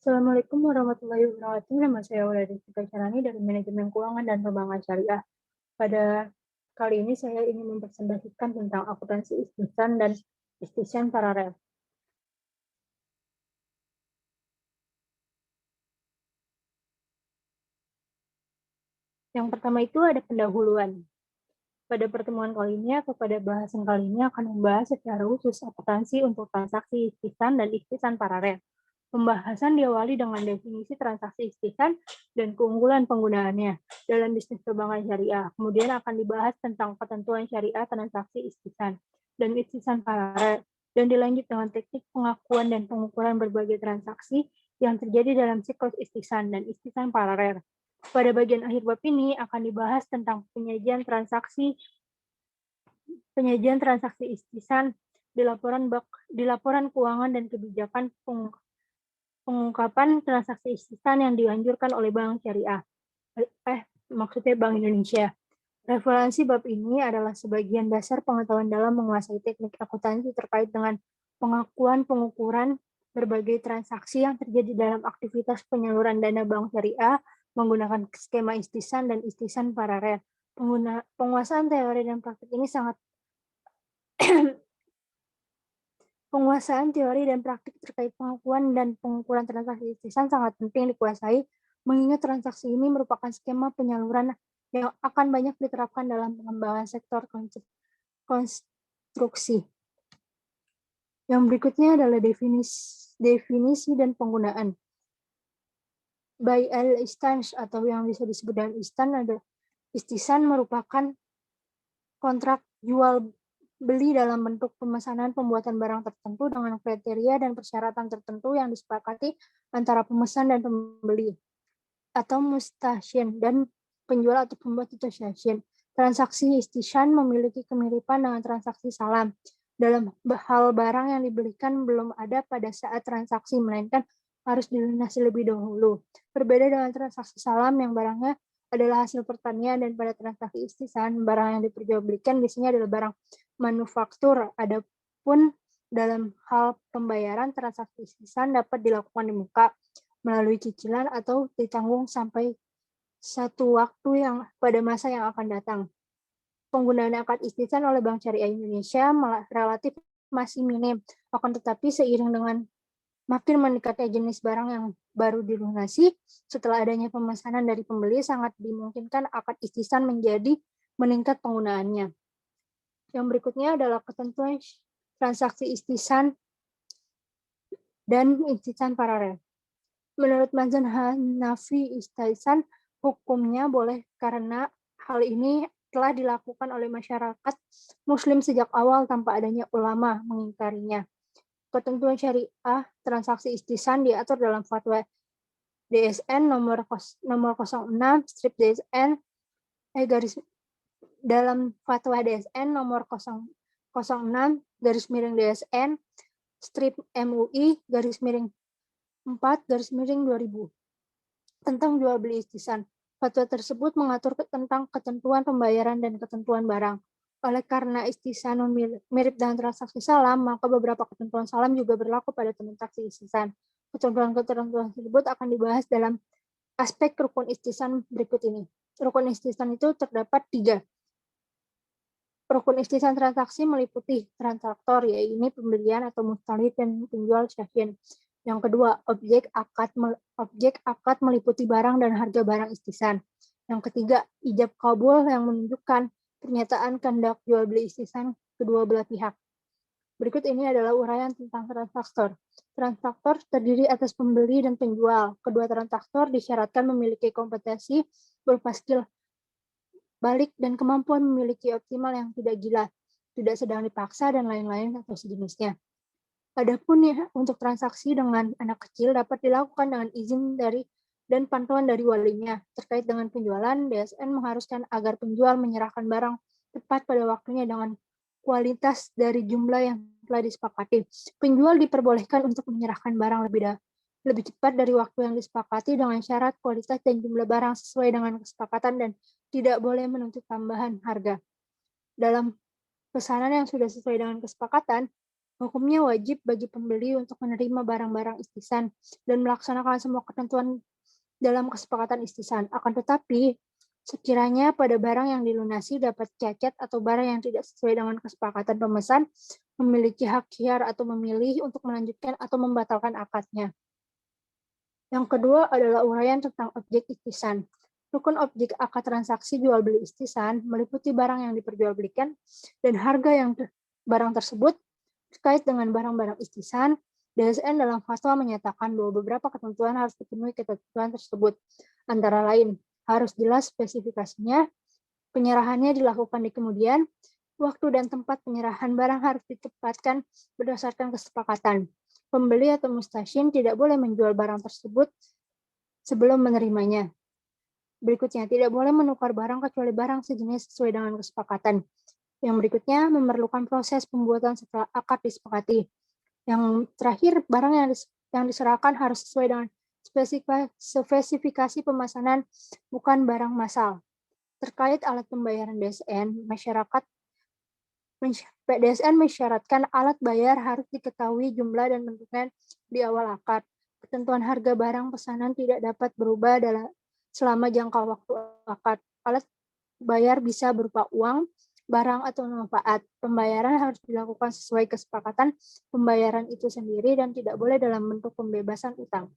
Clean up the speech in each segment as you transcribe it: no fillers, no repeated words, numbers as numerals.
Assalamualaikum warahmatullahi wabarakatuh. Nama saya Wulandari Carani dari Manajemen Keuangan dan Perbankan Syariah. Pada kali ini saya ingin mempresentasikan tentang akuntansi istisna dan istisna paralel. Yang pertama itu ada pendahuluan. Pada pertemuan kali ini atau pada bahasan kali ini akan membahas secara khusus akuntansi untuk transaksi istisna dan istisna paralel. Pembahasan diawali dengan definisi transaksi istisna dan keunggulan penggunaannya dalam bisnis perbankan syariah. Kemudian akan dibahas tentang ketentuan syariah transaksi istisna dan istisna paralel, dan dilanjut dengan teknik pengakuan dan pengukuran berbagai transaksi yang terjadi dalam siklus istisna dan istisna paralel. Pada bagian akhir bab ini akan dibahas tentang penyajian transaksi istisna di laporan keuangan dan kebijakan pengungkapan transaksi istisna yang dianjurkan oleh Bank Syariah, maksudnya Bank Indonesia. Referensi bab ini adalah sebagian dasar pengetahuan dalam menguasai teknik akuntansi terkait dengan pengakuan pengukuran berbagai transaksi yang terjadi dalam aktivitas penyaluran dana Bank Syariah menggunakan skema istisna dan istisna paralel. Penguasaan teori dan praktik ini Penguasaan teori dan praktik terkait pengakuan dan pengukuran transaksi istisna sangat penting dikuasai, mengingat transaksi ini merupakan skema penyaluran yang akan banyak diterapkan dalam pengembangan sektor konstruksi. Yang berikutnya adalah definisi dan penggunaan. By al-istans atau yang bisa disebut dengan istisna merupakan kontrak jual beli dalam bentuk pemesanan pembuatan barang tertentu dengan kriteria dan persyaratan tertentu yang disepakati antara pemesan dan pembeli, atau mustasyin dan penjual atau pembuat itu syasyin. Transaksi istisna memiliki kemiripan dengan transaksi salam. Dalam hal barang yang dibelikan belum ada pada saat transaksi, melainkan harus dilunasi lebih dahulu. Berbeda dengan transaksi salam yang barangnya adalah hasil pertanian, dan pada transaksi istisna barang yang diperjualbelikan biasanya adalah barang manufaktur. Adapun dalam hal pembayaran, transaksi istisna dapat dilakukan di muka, melalui cicilan, atau ditanggung sampai satu waktu yang pada masa yang akan datang. Penggunaan akad istisna oleh Bank Syariah Indonesia relatif masih minim, akan tetapi seiring dengan makin meningkatnya jenis barang yang baru dilunasi setelah adanya pemesanan dari pembeli, sangat dimungkinkan akad istisna meningkat penggunaannya. Yang berikutnya adalah ketentuan transaksi istisna dan istisna paralel. Menurut mazhab Hanafi, istisna hukumnya boleh karena hal ini telah dilakukan oleh masyarakat Muslim sejak awal tanpa adanya ulama mengingkarinya. Ketentuan syariah transaksi istisna diatur dalam fatwa DSN nomor 06/DSN dalam fatwa DSN nomor 006/DSN MUI/4/2000 tentang jual beli istisna. Fatwa tersebut mengatur tentang ketentuan pembayaran dan ketentuan barang. Oleh karena istisna mirip dengan transaksi salam, maka beberapa ketentuan salam juga berlaku pada transaksi istisna. Ketentuan-ketentuan tersebut akan dibahas dalam aspek rukun istisna berikut ini. Rukun istisna itu terdapat 3. Rukun istisna transaksi meliputi transaktor, yaitu pembelian atau mustalid, dan penjual syasyin. Yang kedua, objek akad meliputi barang dan harga barang istisna. Yang ketiga, ijab kabul yang menunjukkan pernyataan kehendak jual beli istisna kedua belah pihak. Berikut ini adalah uraian tentang transaktor. Transaktor terdiri atas pembeli dan penjual. Kedua transaktor disyaratkan memiliki kompetensi berupa skill balik dan kemampuan memiliki optimal yang tidak gila, tidak sedang dipaksa, dan lain-lain atau sejenisnya. Adapun untuk transaksi dengan anak kecil dapat dilakukan dengan izin dan pantauan dari walinya. Terkait dengan penjualan, DSN mengharuskan agar penjual menyerahkan barang tepat pada waktunya dengan kualitas dari jumlah yang telah disepakati. Penjual diperbolehkan untuk menyerahkan barang lebih cepat dari waktu yang disepakati dengan syarat kualitas dan jumlah barang sesuai dengan kesepakatan dan tidak boleh menuntut tambahan harga. Dalam pesanan yang sudah sesuai dengan kesepakatan, Hukumnya wajib bagi pembeli untuk menerima barang-barang istisan dan melaksanakan semua ketentuan dalam kesepakatan istisan. Akan tetapi, sekiranya pada barang yang dilunasi dapat cacat atau barang yang tidak sesuai dengan kesepakatan pemesan, memiliki hak khiar atau memilih untuk melanjutkan atau membatalkan akadnya. Yang kedua adalah uraian tentang objek istisan. Rukun objek akad transaksi jual beli istisan meliputi barang yang diperjualbelikan dan harga yang barang tersebut. Terkait dengan barang-barang istisan, DSN dalam fatwa menyatakan bahwa beberapa ketentuan harus dipenuhi ketentuan tersebut. Antara lain, harus jelas spesifikasinya, penyerahannya dilakukan di kemudian, waktu dan tempat penyerahan barang harus ditempatkan berdasarkan kesepakatan. Pembeli atau mustasyin tidak boleh menjual barang tersebut sebelum menerimanya. Berikutnya, tidak boleh menukar barang kecuali barang sejenis sesuai dengan kesepakatan. Yang berikutnya, memerlukan proses pembuatan setelah akad disepakati. Yang terakhir, barang yang diserahkan harus sesuai dengan spesifikasi pemesanan, bukan barang massal. Terkait alat pembayaran DSN, DSN mensyaratkan alat bayar harus diketahui jumlah dan bentuknya di awal akad. Ketentuan harga barang pesanan tidak dapat berubah selama jangka waktu akad. Alat bayar bisa berupa uang, barang, atau manfaat. Pembayaran harus dilakukan sesuai kesepakatan pembayaran itu sendiri dan tidak boleh dalam bentuk pembebasan utang.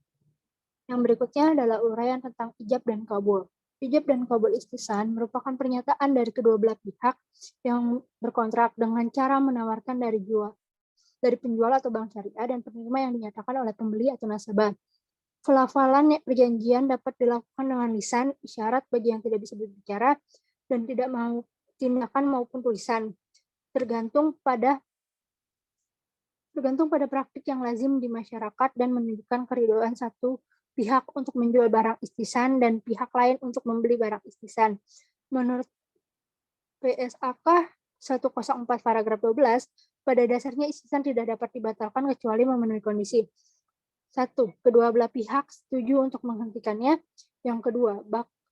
Yang berikutnya adalah uraian tentang ijab dan kabul. Ijab dan kabul istisan merupakan pernyataan dari kedua belah pihak yang berkontrak dengan cara menawarkan dari penjual atau bank syariah dan penerima yang dinyatakan oleh pembeli atau nasabah. Pelafalan perjanjian dapat dilakukan dengan lisan, isyarat bagi yang tidak bisa berbicara, dan tidak mau tindakan maupun tulisan, tergantung pada praktik yang lazim di masyarakat dan menunjukkan keridhaan satu pihak untuk menjual barang istisan dan pihak lain untuk membeli barang istisan. Menurut PSAK 104 paragraf 12, pada dasarnya istisan tidak dapat dibatalkan kecuali memenuhi kondisi. 1. Kedua belah pihak setuju untuk menghentikannya. Yang kedua,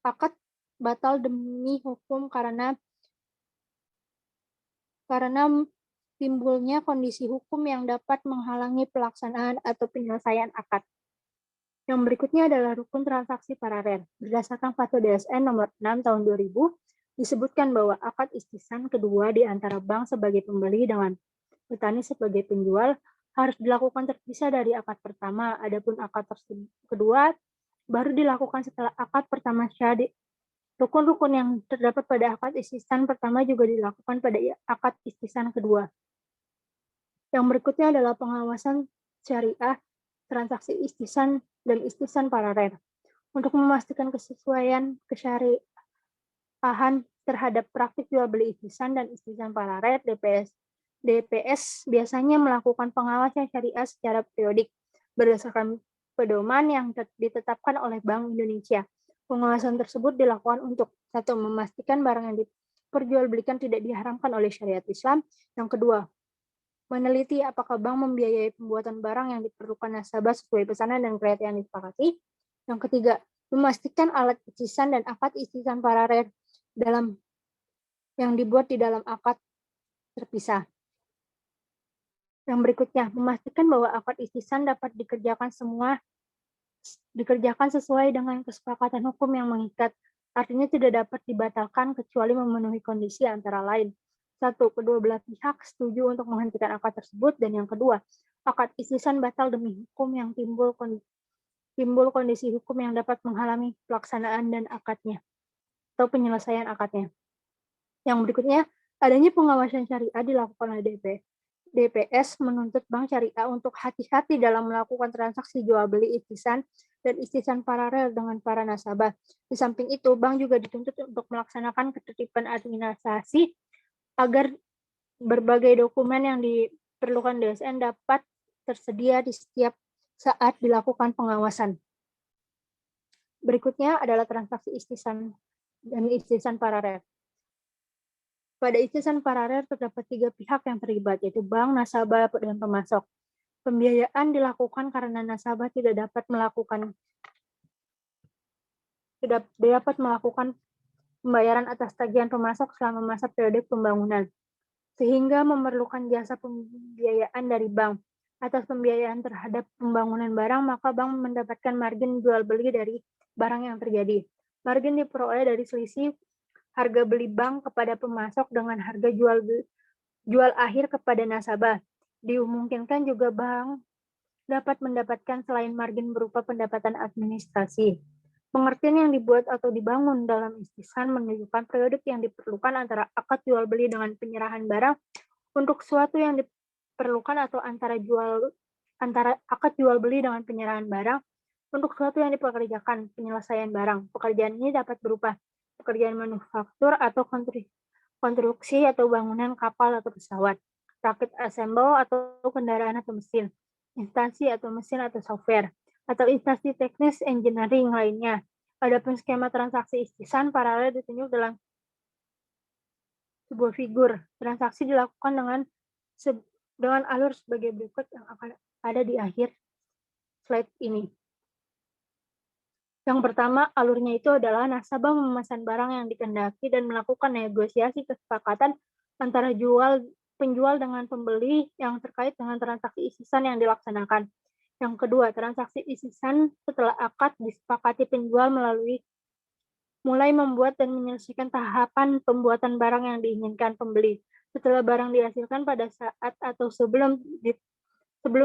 akad batal demi hukum karena timbulnya kondisi hukum yang dapat menghalangi pelaksanaan atau penyelesaian akad. Yang berikutnya adalah rukun transaksi paralel. Berdasarkan Fatwa DSN nomor 6 tahun 2000, disebutkan bahwa akad istisan kedua di antara bank sebagai pembeli dengan petani sebagai penjual harus dilakukan terpisah dari akad pertama. Adapun akad kedua baru dilakukan setelah akad pertama syahid. Rukun-rukun yang terdapat pada akad istisan pertama juga dilakukan pada akad istisan kedua. Yang berikutnya adalah pengawasan syariah, transaksi istisan, dan istisan paralel. Untuk memastikan kesesuaian kesyariahan terhadap praktik jual beli istisan dan istisan paralel, DPS biasanya melakukan pengawasan syariah secara periodik berdasarkan pedoman yang ditetapkan oleh Bank Indonesia. Pengawasan tersebut dilakukan untuk 1. Memastikan barang yang diperjualbelikan tidak diharamkan oleh syariat Islam. Yang kedua, meneliti apakah bank membiayai pembuatan barang yang diperlukan nasabah sesuai pesanan dan kriteria yang disepakati. Yang ketiga, memastikan alat istisan dan akad istisan paralel yang dibuat di dalam akad terpisah. Yang berikutnya, memastikan bahwa akad istisan dapat dikerjakan sesuai dengan kesepakatan hukum yang mengikat, artinya tidak dapat dibatalkan kecuali memenuhi kondisi antara lain. 1. Kedua belah pihak setuju untuk menghentikan akad tersebut, dan yang kedua, akad istisan batal demi hukum yang timbul kondisi hukum yang dapat menghalangi pelaksanaan dan akadnya atau penyelesaian akadnya. Yang berikutnya, adanya pengawasan syariah dilakukan oleh DPS menuntut bank syariah untuk hati-hati dalam melakukan transaksi jual beli istisan dan istisan paralel dengan para nasabah. Di samping itu, bank juga dituntut untuk melaksanakan ketertiban administrasi agar berbagai dokumen yang diperlukan DSN dapat tersedia di setiap saat dilakukan pengawasan. Berikutnya adalah transaksi istisan dan istisan paralel. Pada istisan paralel terdapat 3 pihak yang terlibat, yaitu bank, nasabah, dan pemasok. Pembiayaan dilakukan karena nasabah tidak dapat melakukan pembayaran atas tagihan pemasok selama masa periode pembangunan. sehingga memerlukan jasa pembiayaan dari bank. Atas pembiayaan terhadap pembangunan barang, maka bank mendapatkan margin jual beli dari barang yang terjadi. Margin diperoleh dari selisih harga beli bank kepada pemasok dengan harga jual akhir kepada nasabah. Dimungkinkan juga bank dapat mendapatkan selain margin berupa pendapatan administrasi. Pengertian yang dibuat atau dibangun dalam istisan menunjukkan periodik yang diperlukan antara akad jual beli dengan penyerahan barang untuk suatu yang diperlukan atau antara akad jual beli dengan penyerahan barang untuk suatu yang dipekerjakan penyelesaian barang. Pekerjaan ini dapat berupa pekerjaan manufaktur atau konstruksi atau bangunan kapal atau pesawat, rakit assemble atau kendaraan atau mesin, instansi atau mesin atau software, atau instansi teknis engineering lainnya. Adapun skema transaksi istisan paralel ditunjuk dalam sebuah figur. Transaksi dilakukan dengan alur sebagai berikut yang akan ada di akhir slide ini. Yang pertama, alurnya itu adalah nasabah memesan barang yang dikehendaki dan melakukan negosiasi kesepakatan antara penjual dengan pembeli yang terkait dengan transaksi istisan yang dilaksanakan. Yang kedua, transaksi istisan setelah akad disepakati penjual mulai membuat dan menyelesaikan tahapan pembuatan barang yang diinginkan pembeli. Setelah barang dihasilkan pada saat atau sebelum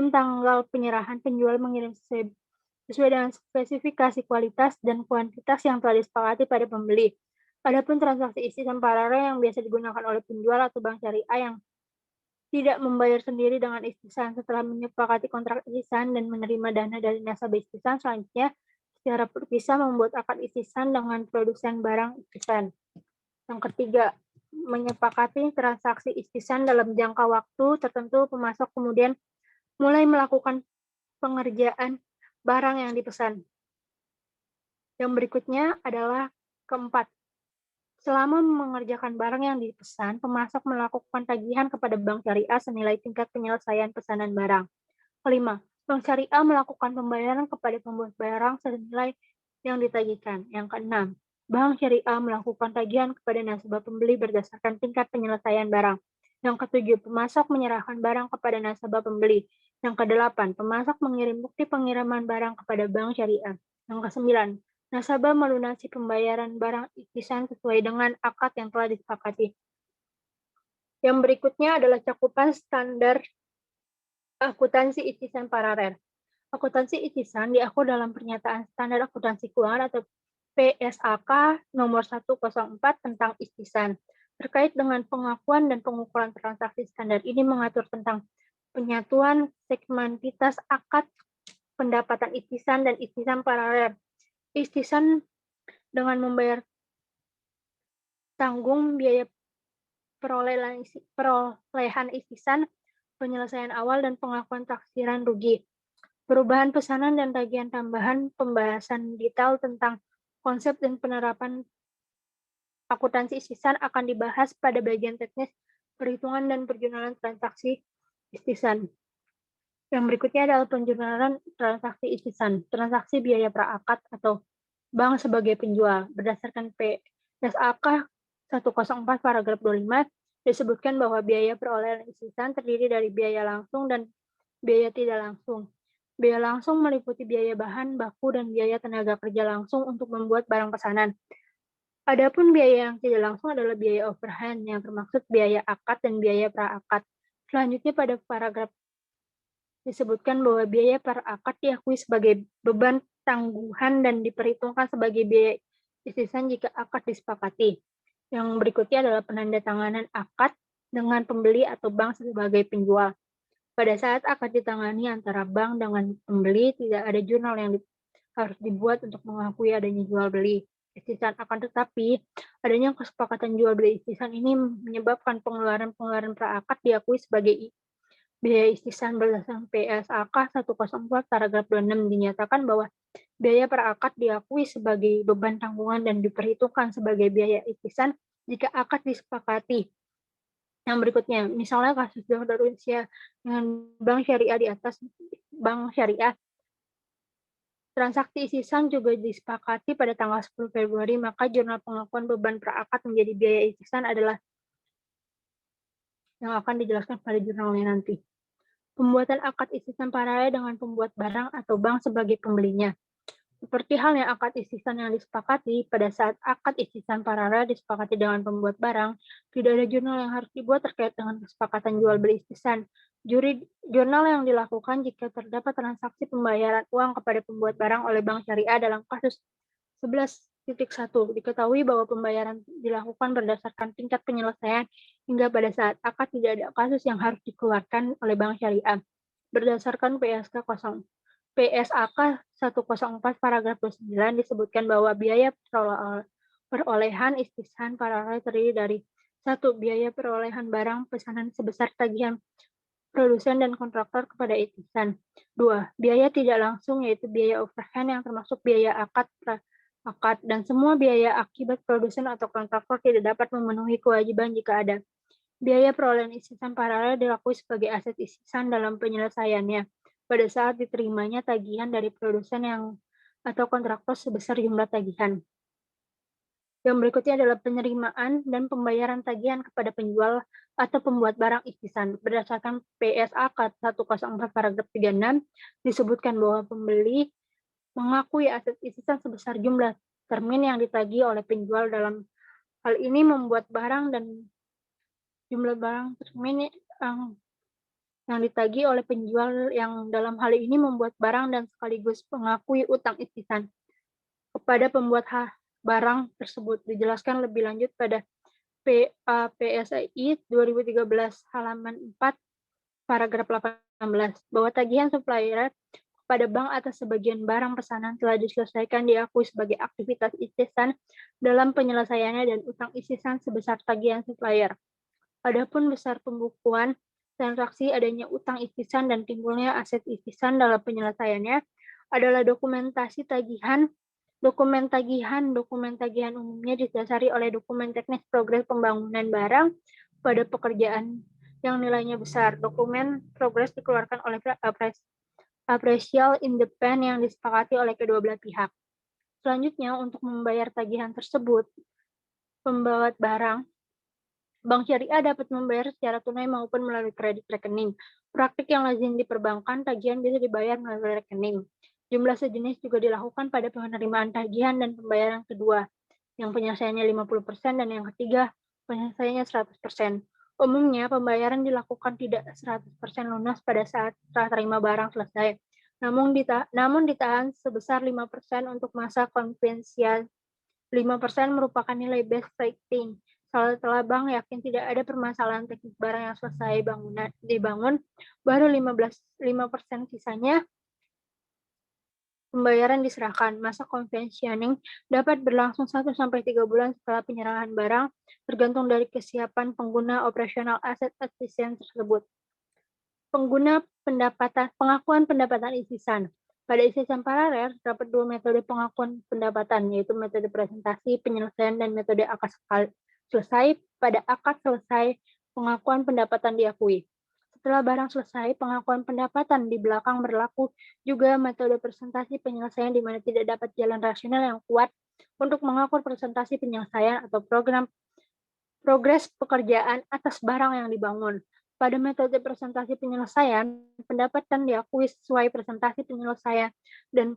tanggal penyerahan, penjual mengirim sesuai dengan spesifikasi kualitas dan kuantitas yang telah disepakati pada pembeli. Adapun transaksi istisan paralel yang biasa digunakan oleh penjual atau bank syariah yang tidak membayar sendiri dengan istisan setelah menyepakati kontrak istisan dan menerima dana dari nasabah istisan, selanjutnya secara terpisah membuat akad istisan dengan produsen barang istisan. Yang ketiga, menyepakati transaksi istisan dalam jangka waktu tertentu, pemasok kemudian mulai melakukan pengerjaan barang yang dipesan. Yang berikutnya adalah keempat, selama mengerjakan barang yang dipesan, pemasok melakukan tagihan kepada bank syariah senilai tingkat penyelesaian pesanan barang. Kelima, bank syariah melakukan pembayaran kepada pembuat barang senilai yang ditagihkan. Yang keenam, bank syariah melakukan tagihan kepada nasabah pembeli berdasarkan tingkat penyelesaian barang. Yang ketujuh, pemasok menyerahkan barang kepada nasabah pembeli. Yang kedelapan, pemasok mengirim bukti pengiriman barang kepada bank syariah. Yang kesembilan, nasabah melunasi pembayaran barang istisan sesuai dengan akad yang telah disepakati. Yang berikutnya adalah cakupan standar akuntansi istisan paralel. Akuntansi istisan diatur dalam Pernyataan Standar Akuntansi Keuangan atau PSAK nomor 104 tentang istisan. Terkait dengan pengakuan dan pengukuran transaksi standar ini mengatur tentang penyatuan segmentitas akad, pendapatan istisan, dan istisan paralel. Istisan dengan membayar tanggung biaya perolehan istisan, penyelesaian awal, dan pengakuan taksiran rugi. Perubahan pesanan dan tagihan tambahan, pembahasan detail tentang konsep dan penerapan akuntansi istisan akan dibahas pada bagian teknis perhitungan dan perjurnalan transaksi istisan. Yang berikutnya adalah penjurnalan transaksi istisan, transaksi biaya praakad atau bank sebagai penjual. Berdasarkan PSAK 104 paragraf 25 disebutkan bahwa biaya perolehan istisan terdiri dari biaya langsung dan biaya tidak langsung. Biaya langsung meliputi biaya bahan baku dan biaya tenaga kerja langsung untuk membuat barang pesanan. Adapun biaya yang tidak langsung adalah biaya overhead yang termaksud biaya akad dan biaya praakad. Selanjutnya pada paragraf disebutkan bahwa biaya praakad diakui sebagai beban tangguhan dan diperhitungkan sebagai biaya istisan jika akad disepakati. Yang berikutnya adalah penandatanganan akad dengan pembeli atau bank sebagai penjual. Pada saat akad ditangani antara bank dengan pembeli, tidak ada jurnal yang harus dibuat untuk mengakui adanya jual beli istisan. Akan tetapi, adanya kesepakatan jual beli istisan ini menyebabkan pengeluaran praakad diakui sebagai biaya istisan. Berdasarkan PSAK 104 paragraf 26 dinyatakan bahwa biaya praakad diakui sebagai beban tanggungan dan diperhitungkan sebagai biaya istisan jika akad disepakati. Yang berikutnya, misalnya kasus Dr. Unsia dengan bank syariah di atas bank syariah, transaksi istisan juga disepakati pada tanggal 10 Februari, maka jurnal pengakuan beban praakad menjadi biaya istisan adalah yang akan dijelaskan pada jurnalnya nanti. Pembuatan akad istisan paralel dengan pembuat barang atau bank sebagai pembelinya. Seperti halnya akad istisan yang disepakati, pada saat akad istisan paralel disepakati dengan pembuat barang, tidak ada jurnal yang harus dibuat terkait dengan kesepakatan jual beli istisan. Jurnal yang dilakukan jika terdapat transaksi pembayaran uang kepada pembuat barang oleh bank syariah dalam kasus 11.1. Diketahui bahwa pembayaran dilakukan berdasarkan tingkat penyelesaian hingga pada saat akad tidak ada kasus yang harus dikeluarkan oleh bank syariah. Berdasarkan PSAK 104 paragraf 29 disebutkan bahwa biaya perolehan istisan paralel terdiri dari 1. Biaya perolehan barang pesanan sebesar tagihan produsen dan kontraktor kepada istisan. 2. Biaya tidak langsung yaitu biaya overhead yang termasuk biaya akad dan semua biaya akibat produsen atau kontraktor tidak dapat memenuhi kewajiban jika ada. Biaya perolehan istisan paralel diakui sebagai aset istisan dalam penyelesaiannya pada saat diterimanya tagihan dari produsen atau kontraktor sebesar jumlah tagihan. Yang berikutnya adalah penerimaan dan pembayaran tagihan kepada penjual atau pembuat barang istisan. Berdasarkan PSAK 104 paragraf 36 disebutkan bahwa pembeli mengakui aset istisan sebesar jumlah termin yang ditagih oleh penjual. Dalam hal ini membuat barang dan jumlah barang termin yang ditagih oleh penjual yang dalam hal ini membuat barang dan sekaligus mengakui utang istisan kepada pembuat barang tersebut. Dijelaskan lebih lanjut pada PAPSI 2013 halaman 4 paragraf 18 bahwa tagihan supplier pada bank atas sebagian barang pesanan telah diselesaikan diakui sebagai aktivitas istisan dalam penyelesaiannya dan utang istisan sebesar tagihan supplier. Adapun besar pembukuan transaksi adanya utang istisan dan timbulnya aset istisan dalam penyelesaiannya adalah dokumen tagihan umumnya didasari oleh dokumen teknis progres pembangunan barang pada pekerjaan yang nilainya besar. Dokumen progres dikeluarkan oleh appraisal independen yang disepakati oleh kedua belah pihak. Selanjutnya, untuk membayar tagihan tersebut, pembuat barang Bank syariah dapat membayar secara tunai maupun melalui kredit rekening. Praktik yang lazim di perbankan, tagihan bisa dibayar melalui rekening. Jumlah sejenis juga dilakukan pada penerimaan tagihan dan pembayaran kedua, yang penyelesaiannya 50% dan yang ketiga, penyelesaiannya 100%. Umumnya, pembayaran dilakukan tidak 100% lunas pada saat serah terima barang selesai, namun ditahan sebesar 5% untuk masa konvensial. 5% merupakan nilai best rating. Setelah bank yakin tidak ada permasalahan teknis barang yang selesai dibangun, baru 5% sisanya pembayaran diserahkan. Masa conventioning dapat berlangsung 1-3 bulan setelah penyerahan barang, tergantung dari kesiapan pengguna operasional aset istisan tersebut. Pengakuan pendapatan istisan. Pada istisan paralel, terdapat dua metode pengakuan pendapatan, yaitu metode presentasi, penyelesaian, dan metode akad selesai. Pada akad selesai, pengakuan pendapatan diakui. Setelah barang selesai, pengakuan pendapatan di belakang berlaku juga metode presentasi penyelesaian di mana tidak dapat jalan rasional yang kuat untuk mengatur presentasi penyelesaian atau progres pekerjaan atas barang yang dibangun. Pada metode presentasi penyelesaian, pendapatan diakui sesuai presentasi penyelesaian dan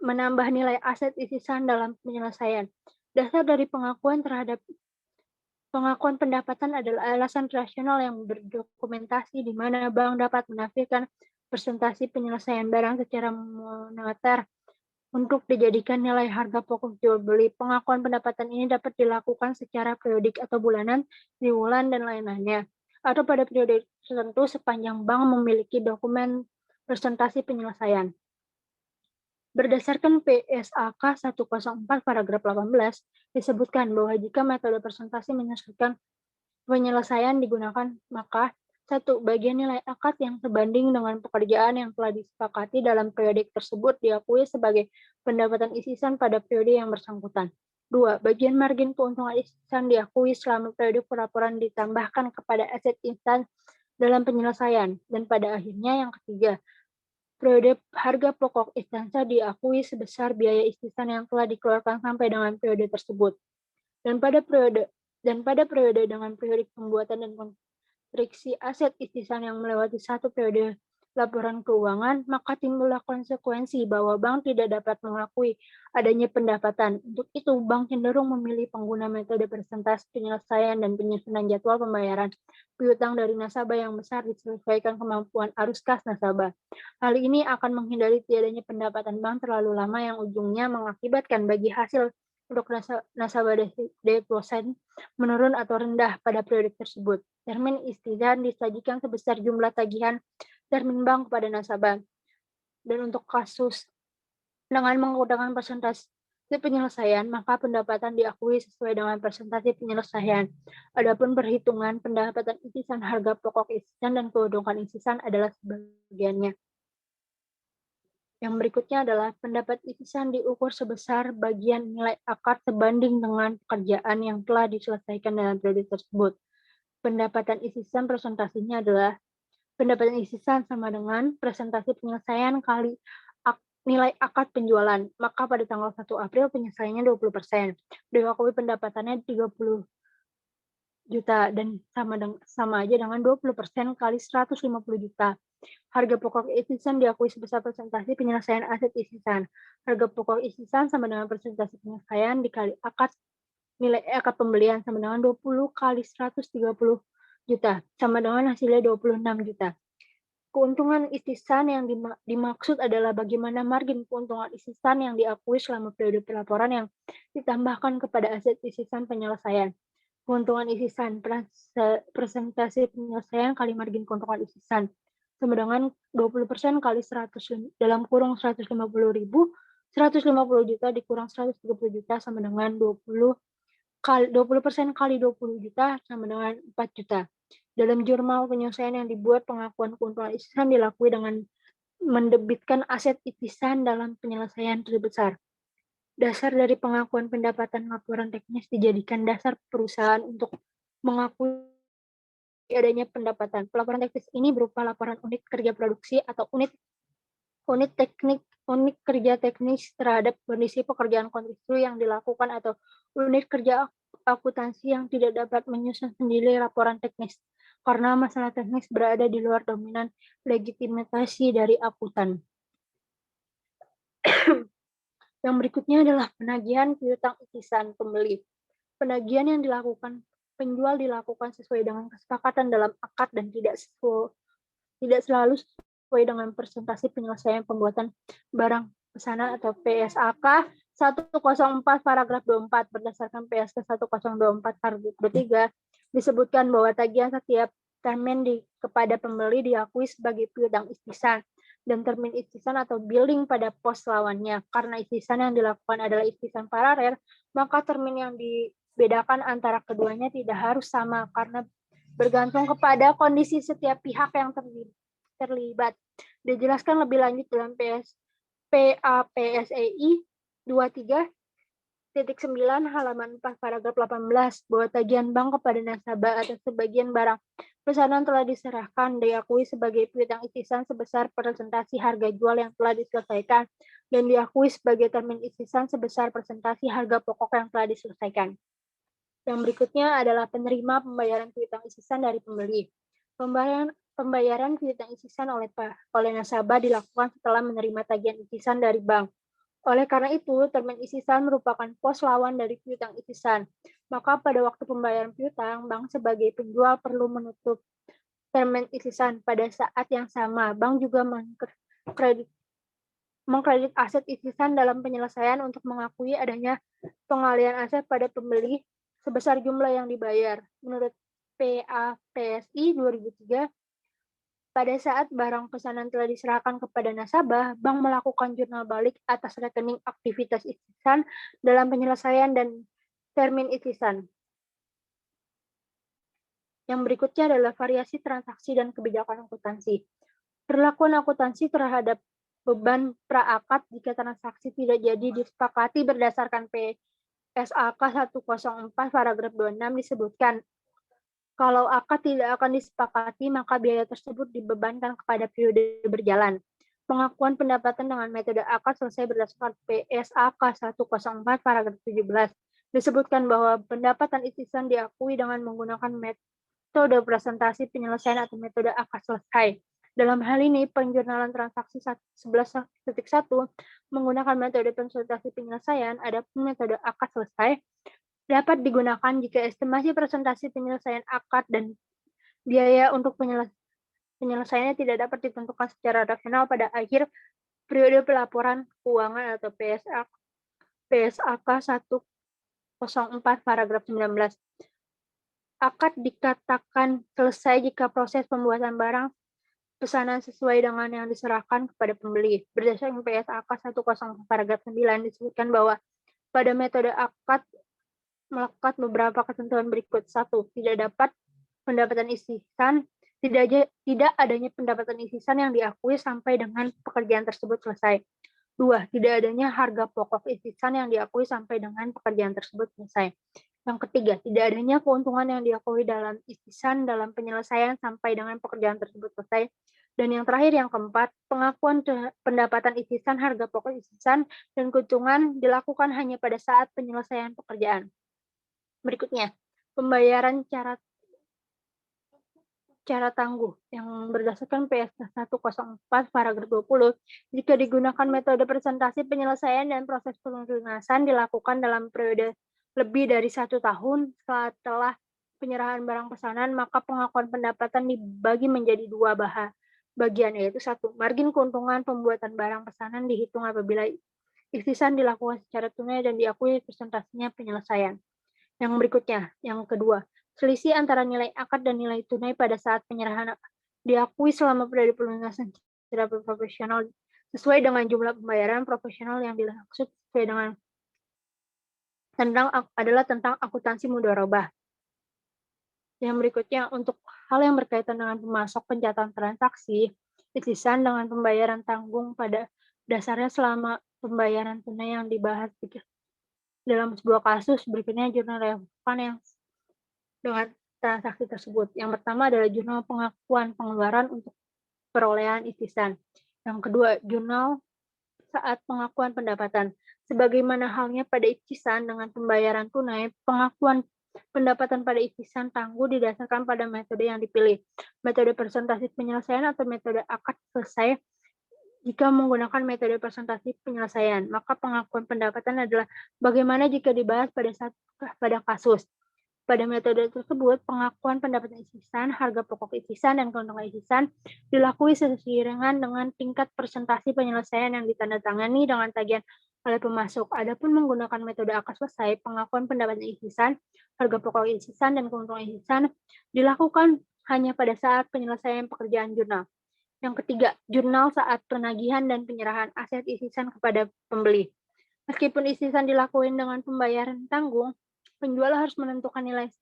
menambah nilai aset istisan dalam penyelesaian. Dasar dari pengakuan pendapatan adalah alasan rasional yang berdokumentasi di mana bank dapat menafikan presentasi penyelesaian barang secara moneter untuk dijadikan nilai harga pokok jual beli. Pengakuan pendapatan ini dapat dilakukan secara periodik atau bulanan, triwulan, dan lain-lainnya, atau pada periode tertentu sepanjang bank memiliki dokumen presentasi penyelesaian. Berdasarkan PSAK 104 paragraf 18, disebutkan bahwa jika metode presentasi menyelesaikan penyelesaian digunakan, maka 1. Bagian nilai akad yang sebanding dengan pekerjaan yang telah disepakati dalam periode tersebut diakui sebagai pendapatan istisan pada periode yang bersangkutan. 2. Bagian margin keuntungan istisan diakui selama periode pelaporan ditambahkan kepada aset istisan dalam penyelesaian. Dan pada akhirnya yang ketiga, periode harga pokok istisan diakui sebesar biaya istisan yang telah dikeluarkan sampai dengan periode tersebut. Dan pada periode dengan periode pembuatan dan restriksi aset istisan yang melewati satu periode laporan keuangan, maka timbullah konsekuensi bahwa bank tidak dapat mengakui adanya pendapatan. Untuk itu, bank cenderung memilih pengguna metode persentase penyelesaian dan penyusunan jadwal pembayaran piutang dari nasabah yang besar disesuaikan kemampuan arus kas nasabah. Hal ini akan menghindari tiadanya pendapatan bank terlalu lama yang ujungnya mengakibatkan bagi hasil untuk nasabah deposit menurun atau rendah pada periode tersebut. Termin istisan disajikan sebesar jumlah tagihan termin bank kepada nasabah. Dan untuk kasus dengan menggunakan persentase penyelesaian, maka pendapatan diakui sesuai dengan persentase penyelesaian. Adapun perhitungan pendapatan isisan harga pokok isisan dan keuntungan isisan adalah sebagiannya. Yang berikutnya adalah pendapat isisan diukur sebesar bagian nilai akad sebanding dengan pekerjaan yang telah diselesaikan dalam periode tersebut. Pendapatan isisan presentasinya adalah pendapatan isisan sama dengan presentasi penyelesaian kali nilai akad penjualan. Maka pada tanggal 1 April penyelesaiannya 20%. Diakui pendapatannya 30 juta dan sama aja dengan 20% kali 150 juta. Harga pokok isisan diakui sebesar presentasi penyelesaian aset isisan. Harga pokok isisan sama dengan presentasi penyelesaian dikali nilai akad pembelian sama dengan 20 kali 130 juta, sama dengan hasilnya 26 juta. Keuntungan isisan yang dimaksud adalah bagaimana margin keuntungan isisan yang diakui selama periode pelaporan yang ditambahkan kepada aset isisan penyelesaian. Keuntungan isisan, presentasi penyelesaian kali margin keuntungan isisan, sama dengan 20% kali 100 dalam kurung 150 juta dikurang 130 juta sama dengan 20% kali 20 juta sama dengan 4 juta. Dalam jurnal penyelesaian yang dibuat, pengakuan keuntungan isisan dilakukan dengan mendebitkan aset isisan dalam penyelesaian terbesar. Dasar dari pengakuan pendapatan laporan teknis dijadikan dasar perusahaan untuk mengakui adanya pendapatan. Pelaporan teknis ini berupa laporan unit kerja produksi atau unit kerja teknis terhadap kondisi pekerjaan konstruksi yang dilakukan atau unit kerja akuntansi yang tidak dapat menyusun sendiri laporan teknis karena masalah teknis berada di luar dominan legitimasi dari akuntan. Yang berikutnya adalah penagihan piutang isisan pembeli. Penagihan yang dilakukan penjual dilakukan sesuai dengan kesepakatan dalam akad dan tidak selalu sesuai dengan presentasi penyelesaian pembuatan barang pesanan atau PSAK 104 paragraf 24 berdasarkan PSK 1024 paragraf 23 disebutkan bahwa tagihan setiap termin kepada pembeli diakui sebagai piutang isisan dan termin isisan atau billing pada pos lawannya. Karena isisan yang dilakukan adalah isisan paralel, maka termin yang dibedakan antara keduanya tidak harus sama karena bergantung kepada kondisi setiap pihak yang terlibat. Dijelaskan lebih lanjut dalam PAPSEI 23.9 halaman 4 paragraf 18 bahwa tagihan bank kepada nasabah atas sebagian barang pesanan telah diserahkan diakui sebagai piutang isisan sebesar presentasi harga jual yang telah diselesaikan dan diakui sebagai termin isisan sebesar presentasi harga pokok yang telah diselesaikan. Yang berikutnya adalah penerima pembayaran piutang isisan dari pembeli. Pembayaran piutang isisan oleh nasabah dilakukan setelah menerima tagihan isisan dari bank. Oleh karena itu, termin isisan merupakan pos lawan dari piutang isisan. Maka pada waktu pembayaran piutang, bank sebagai penjual perlu menutup termin isisan. Pada saat yang sama, bank juga mengkredit aset isisan dalam penyelesaian untuk mengakui adanya pengalian aset pada pembeli sebesar jumlah yang dibayar. Menurut PAPSI 2003, pada saat barang pesanan telah diserahkan kepada nasabah, bank melakukan jurnal balik atas rekening aktivitas isisan dalam penyelesaian dan termin isisan. Yang berikutnya adalah variasi transaksi dan kebijakan akuntansi. Perlakuan akuntansi terhadap beban pra-akad jika transaksi tidak jadi disepakati berdasarkan PSAK 104 paragraf 26 disebutkan kalau akad tidak akan disepakati, maka biaya tersebut dibebankan kepada periode berjalan. Pengakuan pendapatan dengan metode akad selesai berdasarkan PSAK 104 paragraf 17. Disebutkan bahwa pendapatan isisan diakui dengan menggunakan metode presentasi penyelesaian atau metode akad selesai. Dalam hal ini, penjurnalan transaksi 11.1 menggunakan metode presentasi penyelesaian, adapun metode akad selesai dapat digunakan jika estimasi presentasi penyelesaian akad dan biaya untuk penyelesaiannya tidak dapat ditentukan secara rasional pada akhir periode pelaporan keuangan atau PSAK 104 paragraf 19. Akad dikatakan selesai jika proses pembuatan barang pesanan sesuai dengan yang diserahkan kepada pembeli. Berdasarkan PSAK 104 paragraf 9 disebutkan bahwa pada metode akad melekat beberapa ketentuan berikut. 1. Tidak dapat pendapatan isisan, tidak adanya pendapatan isisan yang diakui sampai dengan pekerjaan tersebut selesai. 2. Tidak adanya harga pokok isisan yang diakui sampai dengan pekerjaan tersebut selesai. Yang ketiga, tidak adanya keuntungan yang diakui dalam isisan dalam penyelesaian sampai dengan pekerjaan tersebut selesai. Dan yang terakhir, yang keempat, pengakuan pendapatan isisan, harga pokok isisan, dan keuntungan dilakukan hanya pada saat penyelesaian pekerjaan. Berikutnya, pembayaran cara tangguh yang berdasarkan PSK 104 paragraf 20 jika digunakan metode presentasi penyelesaian dan proses pelunasan dilakukan dalam periode lebih dari 1 tahun setelah penyerahan barang pesanan, maka pengakuan pendapatan dibagi menjadi 2 bagian, yaitu 1. Margin keuntungan pembuatan barang pesanan dihitung apabila isisan dilakukan secara tunai dan diakui presentasinya penyelesaian. Yang berikutnya, yang kedua, selisih antara nilai akad dan nilai tunai pada saat penyerahan diakui selama periode pelunasan secara proporsional sesuai dengan jumlah pembayaran proporsional yang dimaksud sesuai dengan tentang akuntansi mudharabah. Yang berikutnya, untuk hal yang berkaitan dengan pemasok pencatatan transaksi, isisan dengan pembayaran tanggung pada dasarnya selama pembayaran tunai yang dibahas dalam sebuah kasus. Berikutnya jurnal relevan yang dengan transaksi tersebut. Yang pertama adalah jurnal pengakuan pengeluaran untuk perolehan isisan. Yang kedua, jurnal saat pengakuan pendapatan. Sebagaimana halnya pada isisan dengan pembayaran tunai, pengakuan pendapatan pada isisan tangguh didasarkan pada metode yang dipilih. Metode presentasi penyelesaian atau metode akad selesai. Jika menggunakan metode presentasi penyelesaian, maka pengakuan pendapatan adalah bagaimana jika dibahas pada kasus. Pada metode tersebut, pengakuan pendapatan isisan, harga pokok isisan, dan keuntungan isisan dilakukan seiringan dengan tingkat presentasi penyelesaian yang ditandatangani dengan tagihan oleh pemasok. Adapun menggunakan metode akad selesai, pengakuan pendapatan isisan, harga pokok isisan, dan keuntungan isisan dilakukan hanya pada saat penyelesaian pekerjaan jurnal. Yang ketiga, jurnal saat penagihan dan penyerahan aset isisan kepada pembeli. Meskipun isisan dilakukan dengan pembayaran tanggung, penjual harus menentukan nilai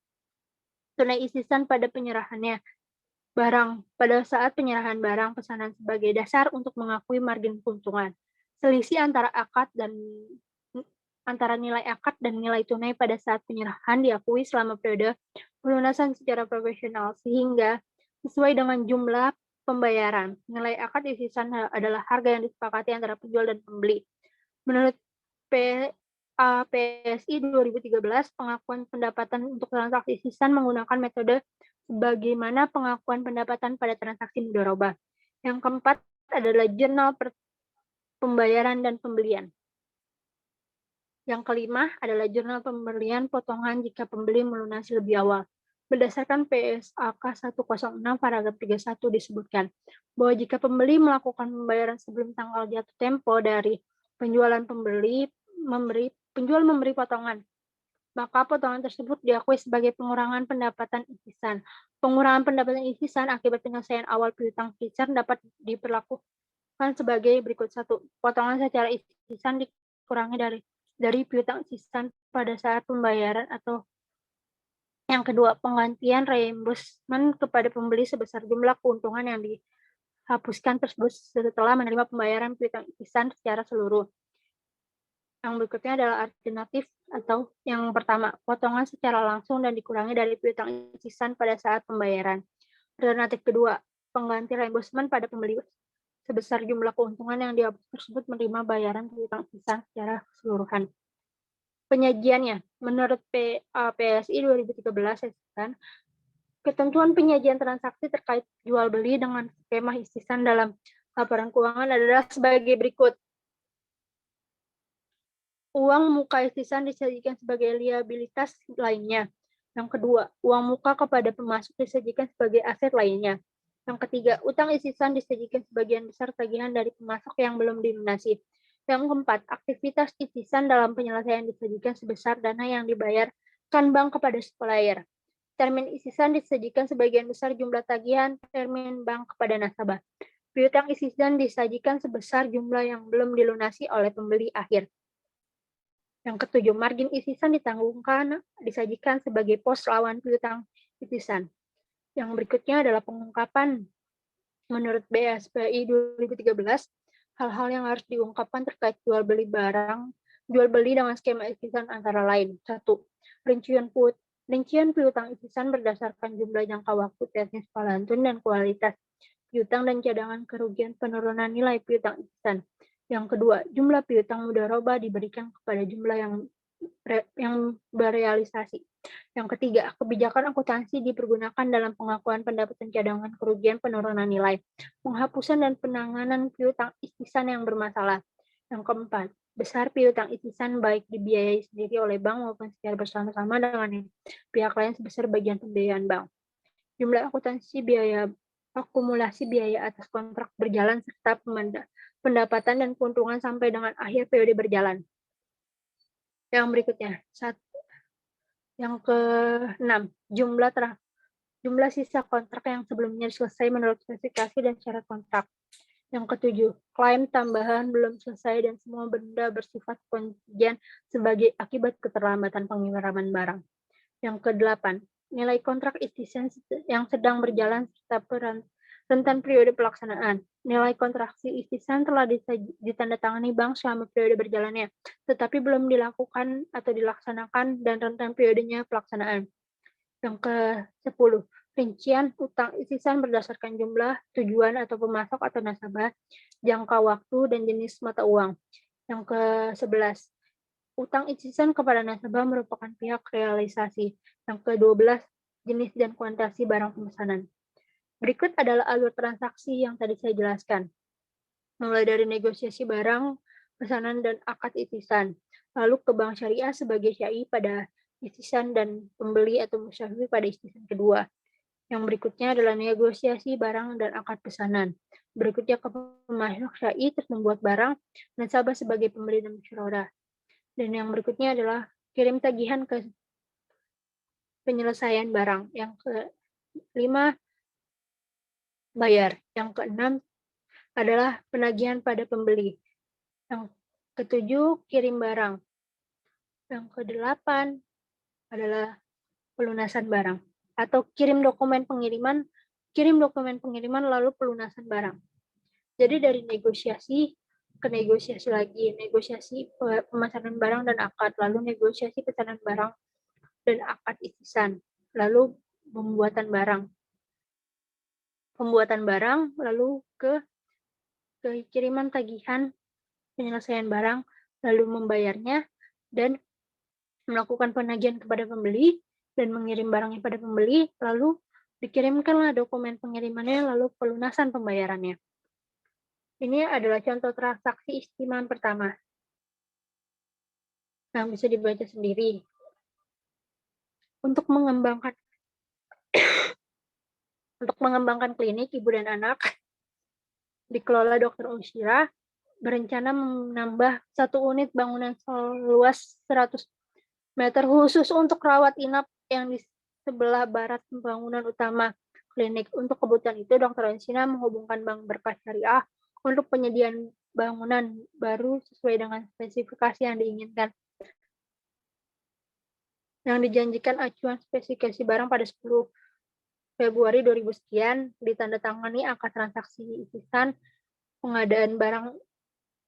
tunai isisan pada penyerahannya barang pada saat penyerahan barang pesanan sebagai dasar untuk mengakui margin keuntungan. Selisih antara nilai akad dan nilai tunai pada saat penyerahan diakui selama periode pelunasan secara profesional sehingga sesuai dengan jumlah pembayaran. Nilai akad isisan adalah harga yang disepakati antara penjual dan pembeli. Menurut PSI 2013, pengakuan pendapatan untuk transaksi isisan menggunakan metode sebagaimana pengakuan pendapatan pada transaksi mudharabah. Yang keempat adalah jurnal pembayaran dan pembelian. Yang kelima adalah jurnal pembelian potongan jika pembeli melunasi lebih awal. Berdasarkan PSAK 106 paragraf 31 disebutkan bahwa jika pembeli melakukan pembayaran sebelum tanggal jatuh tempo dari penjual memberi potongan, maka potongan tersebut diakui sebagai pengurangan pendapatan isisan. Pengurangan pendapatan isisan akibat penyelesaian awal piutang isisan dapat diperlakukan sebagai berikut. 1. Potongan secara isisan dikurangi dari piutang isisan pada saat pembayaran, atau yang kedua, penggantian reimbursement kepada pembeli sebesar jumlah keuntungan yang dihapuskan tersebut setelah menerima pembayaran piutang isisan secara seluruh. Yang berikutnya adalah alternatif atau yang pertama, potongan secara langsung dan dikurangi dari piutang isisan pada saat pembayaran. Alternatif kedua, pengganti reimbursement pada pembeli sebesar jumlah keuntungan yang dihapus tersebut menerima bayaran piutang isisan secara keseluruhan. Penyajiannya, menurut PSI 2013, Ketentuan penyajian transaksi terkait jual beli dengan skema istisan dalam laporan keuangan adalah sebagai berikut. Uang muka istisan disajikan sebagai liabilitas lainnya. Yang kedua, uang muka kepada pemasok disajikan sebagai aset lainnya. Yang ketiga, utang istisan disajikan sebagian besar tagihan dari pemasok yang belum dilunasi. Yang keempat, aktivitas istisan dalam penyelesaian disajikan sebesar dana yang dibayarkan bank kepada supplier. Termin istisan disajikan sebagian besar jumlah tagihan termin bank kepada nasabah. Piutang istisan disajikan sebesar jumlah yang belum dilunasi oleh pembeli akhir. Yang ketujuh, margin istisan disajikan sebagai pos lawan piutang istisan. Yang berikutnya adalah pengungkapan. Menurut BSPI 2013, hal-hal yang harus diungkapkan terkait jual beli dengan skema istisan antara lain. 1. Rincian piutang istisan berdasarkan jumlah jangka waktu, teknis palantun, dan kualitas piutang dan cadangan kerugian penurunan nilai piutang istisan. Yang kedua, jumlah piutang mudharabah diberikan kepada jumlah yang berealisasi. Yang ketiga, kebijakan akuntansi dipergunakan dalam pengakuan pendapatan cadangan kerugian penurunan nilai, penghapusan dan penanganan piutang istisan yang bermasalah. Yang keempat, besar piutang istisan baik dibiayai sendiri oleh bank maupun secara bersama-sama dengan pihak lain sebesar bagian pembiayaan bank. Jumlah akuntansi biaya akumulasi biaya atas kontrak berjalan serta pendapatan dan keuntungan sampai dengan akhir periode berjalan. Yang berikutnya, yang ke-6, jumlah sisa kontrak yang sebelumnya selesai menurut spesifikasi dan syarat kontrak. Yang ke-7, klaim tambahan belum selesai dan semua benda bersifat kontingent sebagai akibat keterlambatan pengiriman barang. Yang ke-8, nilai kontrak istisan yang sedang berjalan serta rentan periode pelaksanaan. Nilai kontraksi istisan telah ditandatangani bank selama periode berjalannya, tetapi belum dilakukan atau dilaksanakan dan rentan periodenya pelaksanaan. Yang ke-10, rincian utang istisan berdasarkan jumlah, tujuan atau pemasok atau nasabah, jangka waktu, dan jenis mata uang. Yang ke-11, utang istisan kepada nasabah merupakan pihak realisasi. Yang ke-12, jenis dan kuantitasi barang pemesanan. Berikut adalah alur transaksi yang tadi saya jelaskan. Mulai dari negosiasi barang, pesanan, dan akad istisan. Lalu ke bank syariah sebagai syai pada istisan dan pembeli atau musyafi pada istisan kedua. Yang berikutnya adalah negosiasi barang dan akad pesanan. Berikutnya ke pemasok syai terus membuat barang, nasabah sebagai pembeli dan musyawarah. Dan yang berikutnya adalah kirim tagihan ke penyelesaian barang. Yang ke-5, bayar. Yang ke-6 adalah penagihan pada pembeli. Yang ke-7, kirim barang. Yang ke-8 adalah pelunasan barang. Atau kirim dokumen pengiriman lalu pelunasan barang. Jadi dari negosiasi ke negosiasi lagi, negosiasi pemasaran barang dan akad, lalu negosiasi pesanan barang dan akad istisan, lalu pembuatan barang, lalu ke kiriman tagihan penyelesaian barang, lalu membayarnya, dan melakukan penagihan kepada pembeli, dan mengirim barangnya pada pembeli, lalu dikirimkanlah dokumen pengirimannya, lalu pelunasan pembayarannya. Ini adalah contoh transaksi istimewaan pertama. Nah, bisa dibaca sendiri. Untuk mengembangkan klinik ibu dan anak dikelola Dr. Ushira, berencana menambah 1 unit bangunan seluas 100 meter khusus untuk rawat inap yang di sebelah barat bangunan utama klinik. Untuk kebutuhan itu, Dr. Ushira menghubungkan Bank Berkah Syariah untuk penyediaan bangunan baru sesuai dengan spesifikasi yang diinginkan. Yang dijanjikan acuan spesifikasi barang pada 10 Februari 2000 sekian, ditandatangani akad transaksi istisan pengadaan barang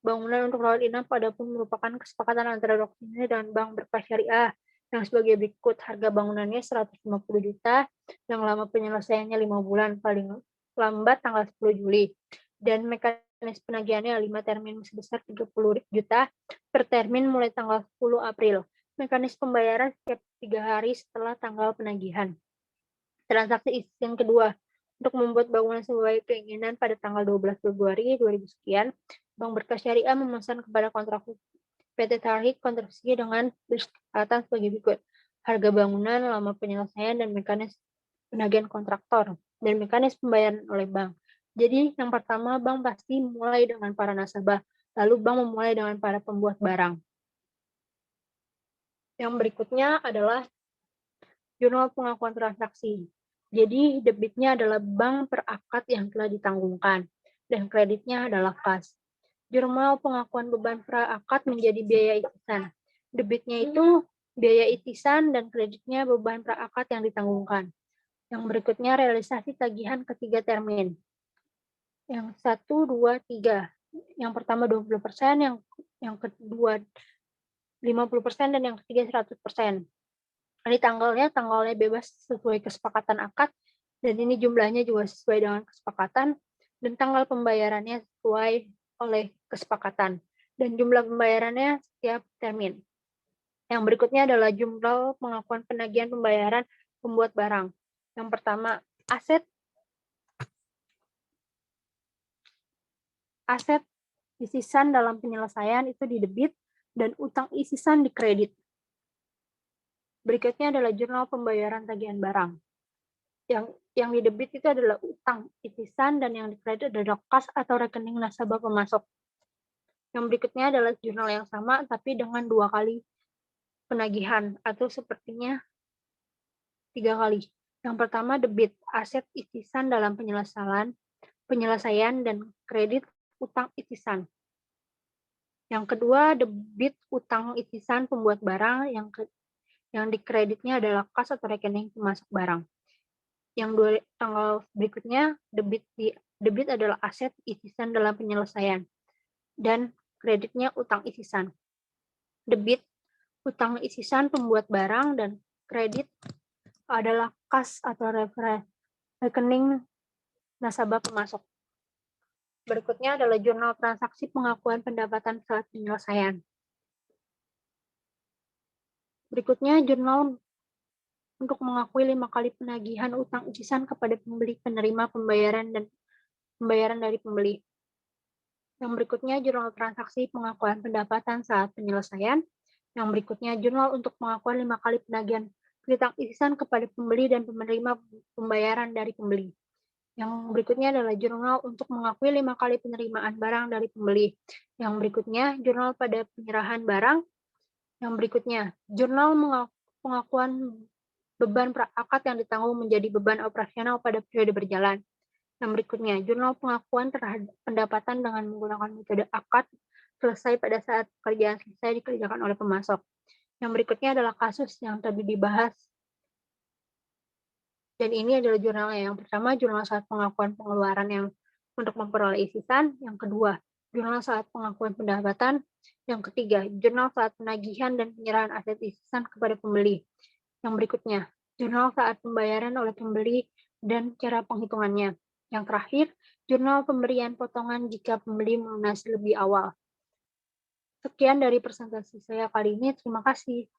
bangunan untuk rawat inap padapun merupakan kesepakatan antara Dr. Ushira dan Bank Berkah Syariah yang sebagai berikut. Harga bangunannya 150 juta, yang lama penyelesaiannya 5 bulan, paling lambat tanggal 10 Juli. Dan mekanisme penagihannya 5 termin sebesar 30 juta per termin mulai tanggal 10 April. Mekanisme pembayaran setiap 3 hari setelah tanggal penagihan. Transaksi yang kedua, untuk membuat bangunan sesuai keinginan pada tanggal 12 Februari 2000 sekian, Bank Berkas Syariah memesan kepada kontraktor PT Tarhik konstruksi dengan persyaratan sebagai berikut: harga bangunan, lama penyelesaian, dan mekanisme penagihan kontraktor, dan mekanisme pembayaran oleh bank. Jadi, yang pertama, bank pasti mulai dengan para nasabah, lalu bank memulai dengan para pembuat barang. Yang berikutnya adalah jurnal pengakuan transaksi. Jadi, debitnya adalah bank per akad yang telah ditanggungkan, dan kreditnya adalah kas. Jurnal pengakuan beban per akad menjadi biaya itisan. Debitnya itu biaya itisan dan kreditnya beban per akad yang ditanggungkan. Yang berikutnya realisasi tagihan ketiga termin. Yang 1, 2, 3. Yang pertama 20%, yang kedua 50%, dan yang ketiga 100%. Ini tanggalnya bebas sesuai kesepakatan akad, dan ini jumlahnya juga sesuai dengan kesepakatan, dan tanggal pembayarannya sesuai oleh kesepakatan, dan jumlah pembayarannya setiap termin. Yang berikutnya adalah jumlah pengakuan penagihan pembayaran pembuat barang. Yang pertama, aset isisan dalam penyelesaian itu di debit, dan utang isisan di kredit. Berikutnya adalah jurnal pembayaran tagihan barang. Yang di debit itu adalah utang isisan, dan yang di kredit adalah kas atau rekening nasabah pemasok. Yang berikutnya adalah jurnal yang sama tapi dengan 2 kali penagihan, atau sepertinya 3 kali. Yang pertama debit, aset isisan dalam penyelesaian dan kredit utang isisan. Yang kedua debit utang isisan pembuat barang, yang di kreditnya adalah kas atau rekening pemasok barang. Yang tanggal berikutnya debit adalah aset isisan dalam penyelesaian, dan kreditnya utang isisan. Debit utang isisan pembuat barang, dan kredit adalah kas atau rekening nasabah pemasok. Berikutnya adalah jurnal transaksi pengakuan pendapatan saat penyelesaian. Berikutnya jurnal untuk mengakui 5 kali penagihan utang isisan kepada pembeli penerima pembayaran dan pembayaran dari pembeli. Yang berikutnya jurnal transaksi pengakuan pendapatan saat penyelesaian. Yang berikutnya jurnal untuk pengakuan 5 kali penagihan utang isisan kepada pembeli dan penerima pembayaran dari pembeli. Yang berikutnya adalah jurnal untuk mengakui 5 kali penerimaan barang dari pembeli. Yang berikutnya jurnal pada penyerahan barang. Yang berikutnya jurnal pengakuan beban per akad yang ditanggung menjadi beban operasional pada periode berjalan. Yang berikutnya, jurnal pengakuan terhadap pendapatan dengan menggunakan metode akad selesai pada saat pekerjaan selesai dikerjakan oleh pemasok. Yang berikutnya adalah kasus yang tadi dibahas. Dan ini adalah jurnalnya. Yang pertama, jurnal saat pengakuan pengeluaran yang untuk memperoleh isisan. Yang kedua, jurnal saat pengakuan pendapatan. Yang ketiga, jurnal saat penagihan dan penyerahan aset isisan kepada pembeli. Yang berikutnya, jurnal saat pembayaran oleh pembeli dan cara penghitungannya. Yang terakhir, jurnal pemberian potongan jika pembeli melunasi lebih awal. Sekian dari presentasi saya kali ini. Terima kasih.